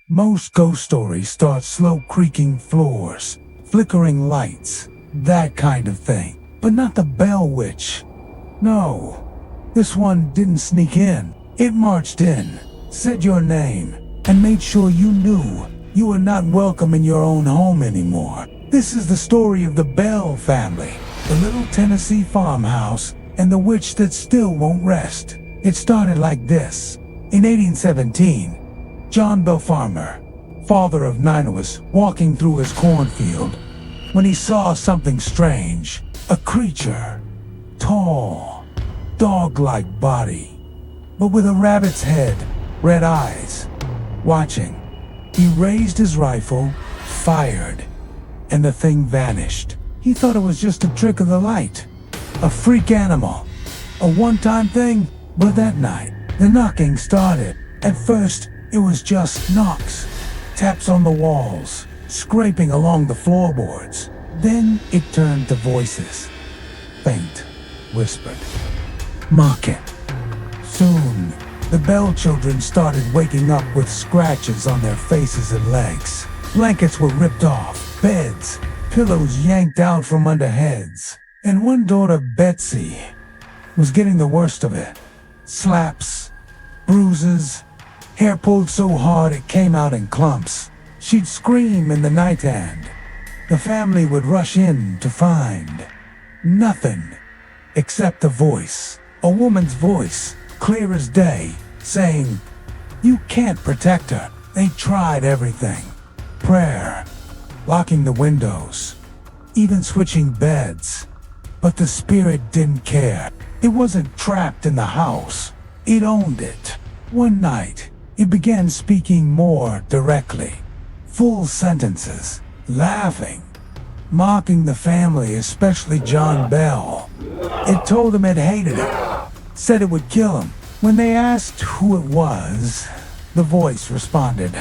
Most ghost stories start slow creaking floors, flickering lights, that kind of thing. But not the Bell Witch. No, this one didn't sneak in. It marched in, said your name, and made sure you knew you were not welcome in your own home anymore. This is the story of the Bell family, the little Tennessee farmhouse, and the witch that still won't rest. It started like this. In 1817, John Bell Farmer, father of 9, was walking through his cornfield when he saw something strange. A creature, tall, dog-like body, but with a rabbit's head, red eyes, watching. He raised his rifle, fired, and the thing vanished. He thought it was just a trick of the light, a freak animal, a one-time thing. But that night, the knocking started. At first, it was just knocks, taps on the walls, scraping along the floorboards. Then it turned to voices, faint, whispered, mocking. Soon, the Bell children started waking up with scratches on their faces and legs. Blankets were ripped off, beds, pillows yanked out from under heads. And one daughter, Betsy, was getting the worst of it. Slaps, bruises, hair pulled so hard it came out in clumps. She'd scream in the night, and the family would rush in to find nothing except a voice, a woman's voice, clear as day, saying, "You can't protect her." They tried everything. Prayer, locking the windows, even switching beds. But the spirit didn't care. It wasn't trapped in the house. It owned it. One night, it began speaking more directly. Full sentences, laughing, mocking the family, especially John Bell. It told him it hated him, said it would kill him. When they asked who it was, the voice responded,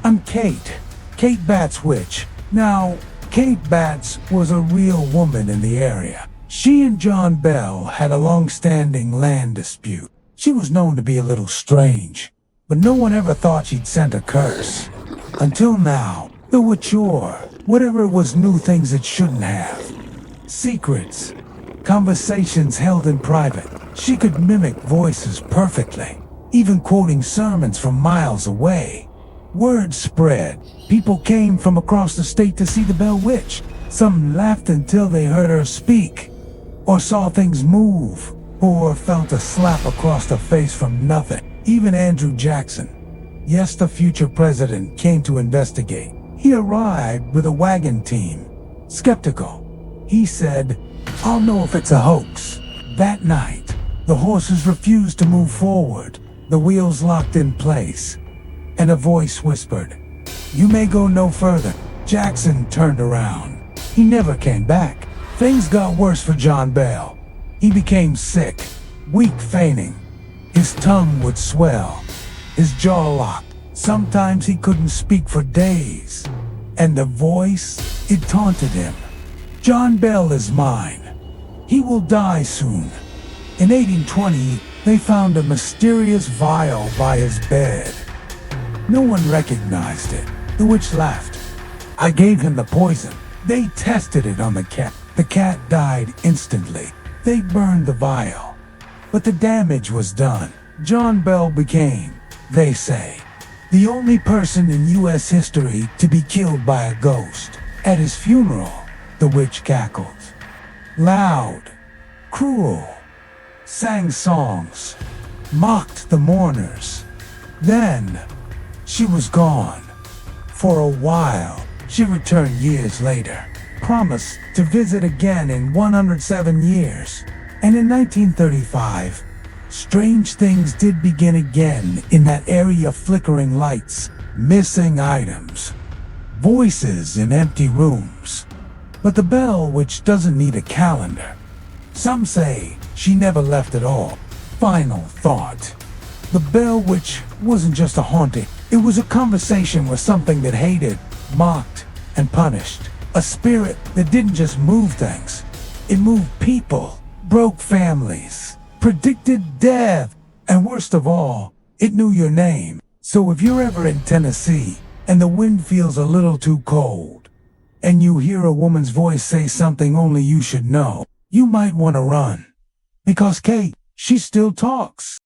"I'm Kate, Kate Batts Witch." Now, Kate Batts was a real woman in the area. She and John Bell had a long-standing land dispute. She was known to be a little strange, but no one ever thought she'd sent a curse. Until now, the witcher, whatever it was, knew things it shouldn't have. Secrets, conversations held in private. She could mimic voices perfectly, even quoting sermons from miles away. Word spread. People came from across the state to see the Bell Witch. Some laughed until they heard her speak, or saw things move, or felt a slap across the face from nothing. Even Andrew Jackson, yes, the future president, came to investigate. He arrived with a wagon team. Skeptical, he said, "I'll know if it's a hoax." That night, the horses refused to move forward, the wheels locked in place, and a voice whispered, "You may go no further." Jackson turned around. He never came back. Things got worse for John Bell. He became sick, weak, fainting. His tongue would swell, his jaw locked. Sometimes he couldn't speak for days. And the voice, it taunted him. "John Bell is mine. He will die soon." In 1820, they found a mysterious vial by his bed. No one recognized it. The witch laughed. "I gave him the poison. They tested it on the cat. The cat died instantly. They burned the vial. But the damage was done. John Bell became, they say, the only person in U.S. history to be killed by a ghost. At his funeral, the witch cackled, loud, cruel, sang songs, mocked the mourners. Then, she was gone. For a while, she returned years later, promised to visit again in 107 years. And in 1935, strange things did begin again in that area. Flickering lights, missing items, voices in empty rooms. But the Bell Witch doesn't need a calendar. Some say she never left at all. Final thought. The Bell Witch wasn't just a haunting. It was a conversation with something that hated, mocked, and punished. A spirit that didn't just move things. It moved people, broke families, predicted death, and worst of all, it knew your name. So if you're ever in Tennessee and the wind feels a little too cold, and you hear a woman's voice say something only you should know, you might want to run. Because Kate, she still talks.